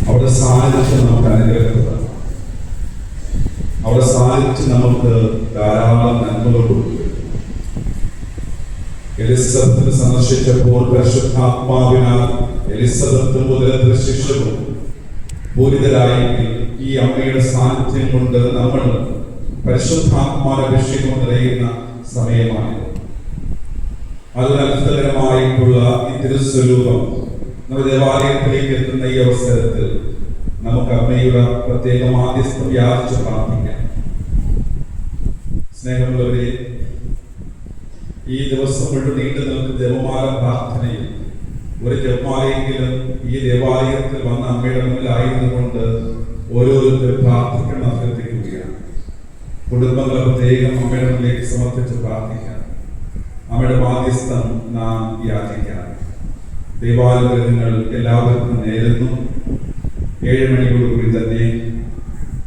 അവിടെ സാന്നിധ്യം നമുക്ക് അനുഗ്രഹപ്രദമാണ്. അവിടെ സാന്നിധ്യം നമുക്ക് ധാരാളം നന്മകൾ കൊടുക്കും. എലിസബത്ത് സന്ദർശിച്ചപ്പോൾ പരിശുദ്ധാത്മാവിനാൽ എലിസബത്തും മുതലത്തെ ശിഷ്യരും പൂരിതരായെങ്കിൽ ഈ അമ്മയുടെ സാന്നിധ്യം കൊണ്ട് നമ്മൾ പരിശുദ്ധാത്മാഭിഷേകം നിറയുന്ന സമയമാണ്. അതിന് അത്ഭുതകരമായിട്ടുള്ള ഈ തിരുസ്വരൂപം നമ്മുടെ ദേവാലയത്തിലേക്ക് എത്തുന്ന ഈ അവസരത്തിൽ നമുക്ക് അമ്മയുടെ പ്രത്യേക മാധ്യസ്ഥം യാചിച്ച് പ്രാർത്ഥിക്കാം. സ്നേഹമുള്ളവരെ, ഈ ദിവസം മുഴുവൻ നീണ്ടു നിൽക്കുന്ന ജപമാല പ്രാർത്ഥനയിൽ ഒരു ജപമാലയെങ്കിലും ഈ ദേവാലയത്തിൽ വന്ന അമ്മയുടെ മുന്നിലായിരുന്നുകൊണ്ട് ഓരോരുത്തരും പ്രാർത്ഥിക്കണം അഭ്യർത്ഥിക്കുകയാണ്. കുടുംബങ്ങളെ പ്രത്യേകം അമ്മയുടെ മുന്നിലേക്ക് സമർപ്പിച്ച് പ്രാർത്ഥിക്കാം. അമ്മയുടെ മാധ്യസ്ഥം നാം യാചിക്കാം. ദൈവാനുഗ്രഹങ്ങൾ എല്ലാവർക്കും നേരുന്നു. 7 മണിയോടുകൂടി തന്നെ